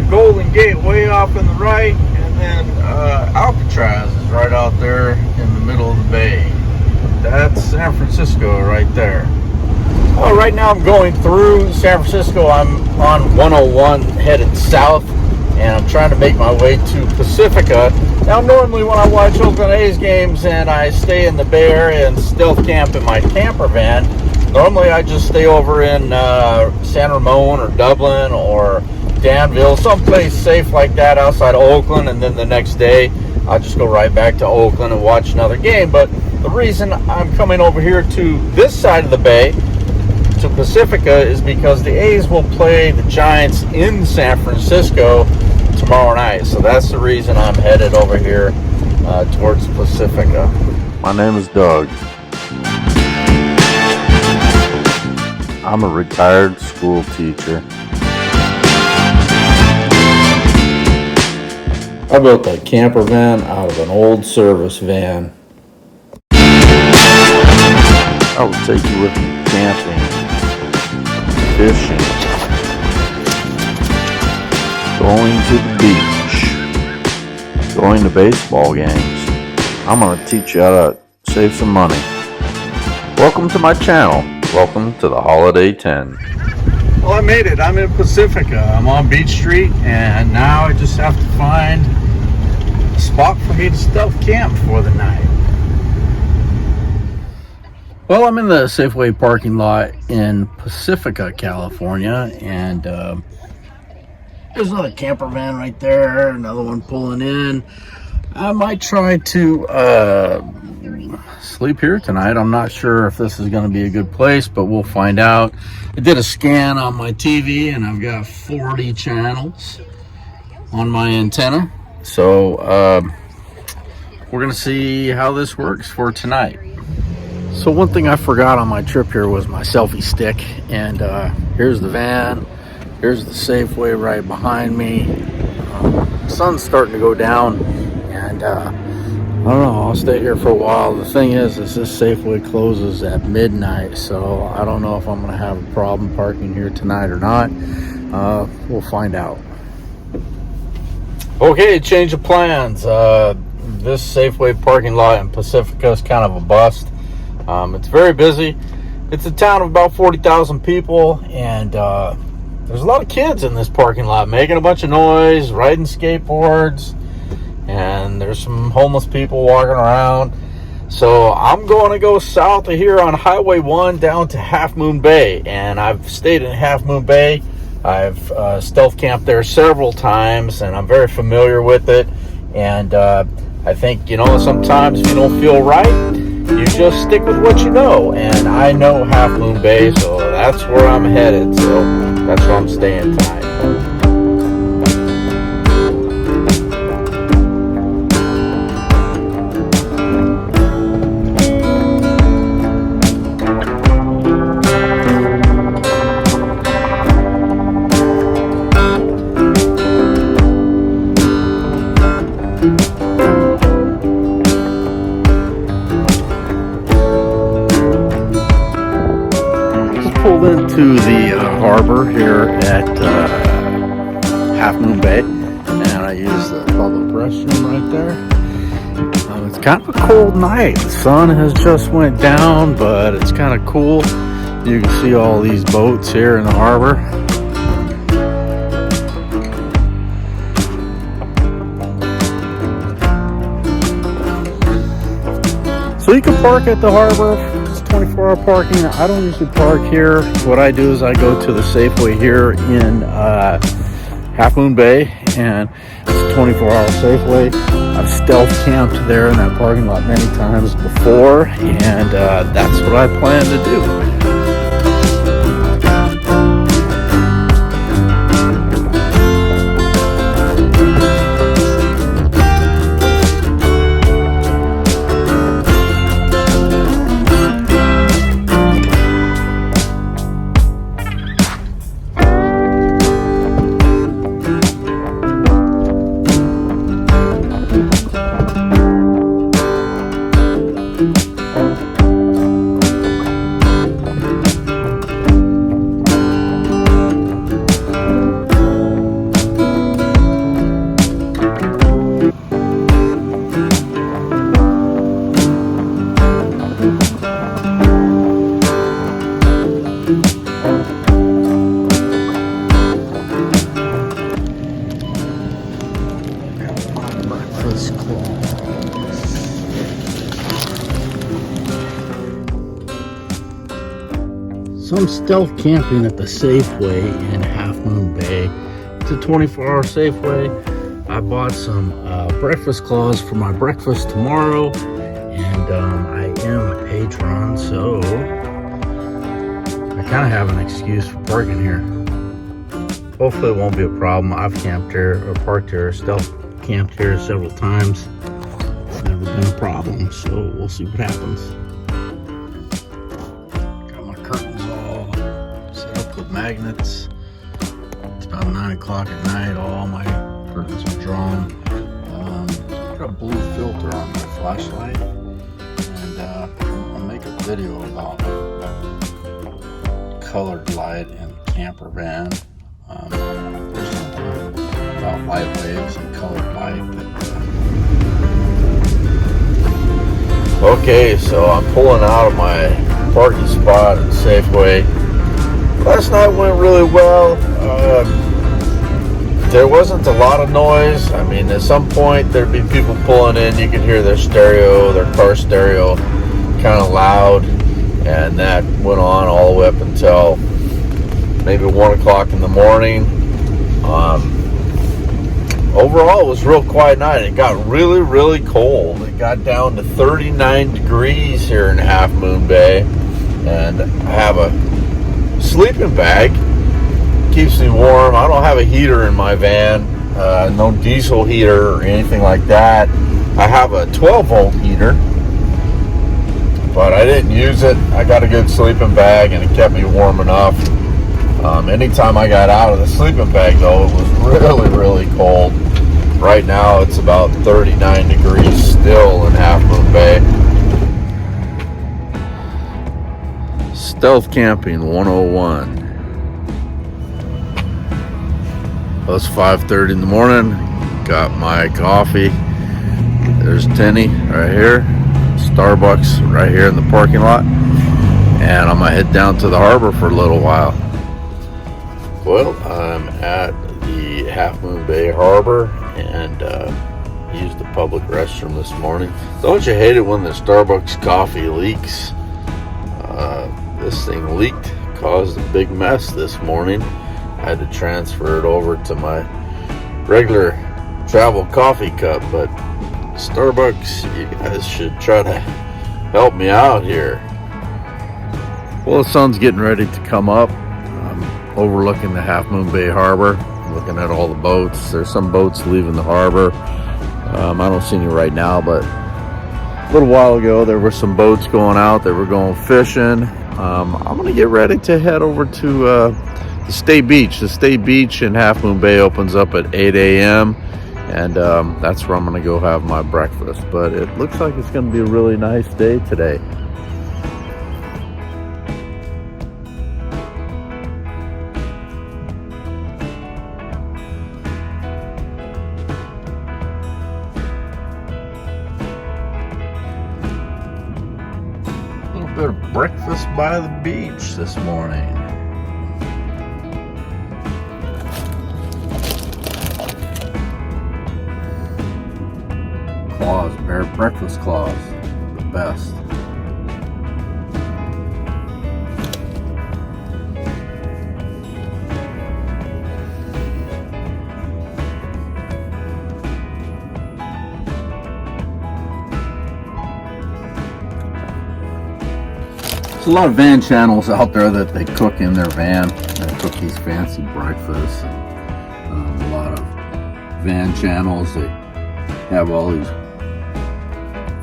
Golden Gate way off in the right, and then Alcatraz is right out there in the middle of the bay. That's San Francisco right there. Well, right now I'm going through San Francisco. I'm on 101 headed south, and I'm trying to make my way to Pacifica. Now, normally when I watch Oakland A's games and I stay in the Bay Area and stealth camp in my camper van, normally I just stay over in San Ramon or Dublin or Danville, someplace safe like that outside of Oakland, and then the next day I'll just go right back to Oakland and watch another game. But the reason I'm coming over here to this side of the bay, to Pacifica, is because the A's will play the Giants in San Francisco tomorrow night. So that's the reason I'm headed over here towards Pacifica. My name is Doug. I'm a retired school teacher. I built that camper van out of an old service van. I will take you with me camping, fishing, going to the beach, going to baseball games. I'm going to teach you how to save some money. Welcome to my channel. Welcome to the Holiday Tinn. Well, I made it. I'm in Pacifica. I'm on Beach Street, and now I just have to find a spot for me to stealth camp for the night. Well, I'm in the Safeway parking lot in Pacifica, California, and there's another camper van right there, another one pulling in. I might try to sleep here tonight. I'm not sure if this is going to be a good place, but we'll find out. I did a scan on my TV, and I've got 40 channels on my antenna. So we're going to see how this works for tonight. So one thing I forgot on my trip here was my selfie stick, and here's the van, here's the Safeway right behind me. The sun's starting to go down, and I don't know, I'll stay here for a while. The thing is this Safeway closes at midnight, so I don't know if I'm going to have a problem parking here tonight or not. We'll find out. Okay, change of plans. This Safeway parking lot in Pacifica is kind of a bust. It's very busy. It's a town of about 40,000 people, and there's a lot of kids in this parking lot making a bunch of noise, riding skateboards, and there's some homeless people walking around. So I'm going to go south of here on Highway 1 down to Half Moon Bay, and I've stayed in Half Moon Bay. I've stealth camped there several times, and I'm very familiar with it. And I think, sometimes if you don't feel right, you just stick with what you know, and I know Half Moon Bay, so that's where I'm headed, so that's where I'm staying tonight. Pulled into the harbor here at Half Moon Bay, and I use the public restroom right there. It's kind of a cold night. The sun has just went down, but it's kind of cool. You can see all these boats here in the harbor. So you can park at the harbor. 24-hour parking. I don't usually park here. What I do is I go to the Safeway here in Half Moon Bay, and it's a 24-hour Safeway. I've stealth camped there in that parking lot many times before, and that's what I plan to do. So I'm stealth camping at the Safeway in Half Moon Bay. It's a 24-hour Safeway. I bought some breakfast claws for my breakfast tomorrow, and I am a patron, so I kind of have an excuse for parking here. Hopefully it won't be a problem. I've camped here, or parked here, stealth camped here several times. It's never been a problem, so we'll see what happens. Magnets. It's about 9 o'clock at night. All my curtains are drawn. Got a blue filter on my flashlight, and I'll make a video about colored light in a camper van. There's something about light waves and colored light that. Okay, so I'm pulling out of my parking spot at Safeway. Last night went really well. There wasn't a lot of noise. I mean, at some point there'd be people pulling in. You could hear their stereo, their car stereo, kind of loud, and that went on all the way up until maybe 1 o'clock in the morning. Overall, it was a real quiet night. It got really, really cold. It got down to 39 degrees here in Half Moon Bay, and I have a sleeping bag. Keeps me warm. I don't have a heater in my van, no diesel heater or anything like that. I have a 12-volt heater, but I didn't use it. I got a good sleeping bag, and it kept me warm enough. Anytime I got out of the sleeping bag, though, it was really, really cold. Right now, it's about 39 degrees still in Half Moon Bay. Stealth Camping 101. Well, it's 5:30 in the morning. Got my coffee. There's Tinn right here. Starbucks right here in the parking lot. And I'm going to head down to the harbor for a little while. Well, I'm at the Half Moon Bay Harbor and used the public restroom this morning. Don't you hate it when the Starbucks coffee leaks? This thing leaked, caused a big mess this morning. I had to transfer it over to my regular travel coffee cup, but Starbucks, you guys should try to help me out here. Well, the sun's getting ready to come up. I'm overlooking the Half Moon Bay Harbor, looking at all the boats. There's some boats leaving the harbor. I don't see any right now, but a little while ago there were some boats going out. They were going fishing. I'm going to get ready to head over to the State Beach. The State Beach in Half Moon Bay opens up at 8 a.m. and that's where I'm going to go have my breakfast. But it looks like it's going to be a really nice day today. Bit of breakfast by the beach this morning. Claws, bear breakfast claws, the best. There's a lot of van channels out there that they cook in their van. They cook these fancy breakfasts. And, a lot of van channels, they have all these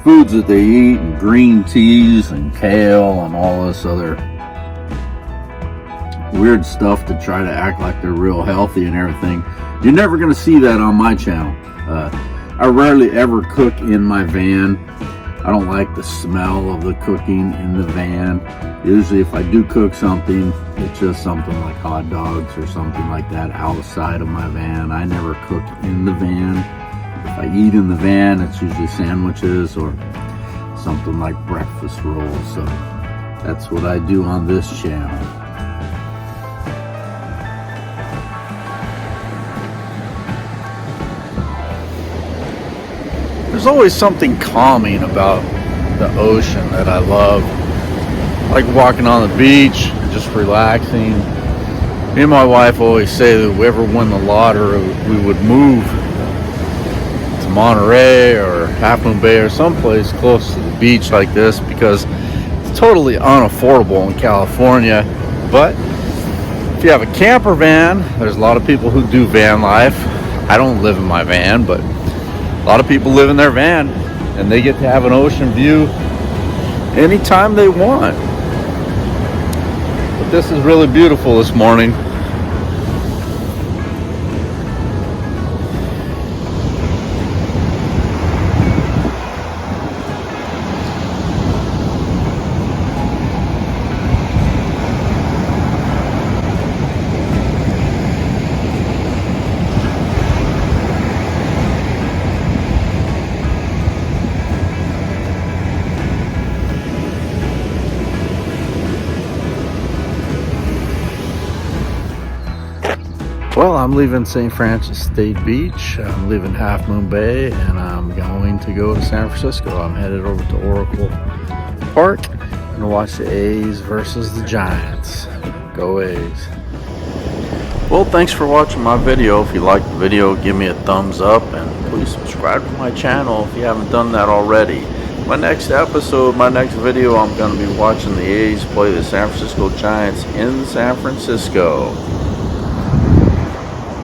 foods that they eat, and green teas and kale and all this other weird stuff to try to act like they're real healthy and everything. You're never going to see that on my channel. I rarely ever cook in my van. I don't like the smell of the cooking in the van. Usually if I do cook something, it's just something like hot dogs or something like that outside of my van. I never cook in the van. If I eat in the van, it's usually sandwiches or something like breakfast rolls. So that's what I do on this channel. There's always something calming about the ocean that I love. Like walking on the beach, just relaxing. Me and my wife always say that if we ever win the lottery, we would move to Monterey or Half Moon Bay or someplace close to the beach like this, because it's totally unaffordable in California. But if you have a camper van, there's a lot of people who do van life. I don't live in my van, but a lot of people live in their van, and they get to have an ocean view anytime they want. But this is really beautiful this morning. Well, I'm leaving St. Francis State Beach, I'm leaving Half Moon Bay, and I'm going to go to San Francisco. I'm headed over to Oracle Park and watch the A's versus the Giants. Go A's. Well, thanks for watching my video. If you liked the video, give me a thumbs up, and please subscribe to my channel if you haven't done that already. My next episode, my next video, I'm going to be watching the A's play the San Francisco Giants in San Francisco.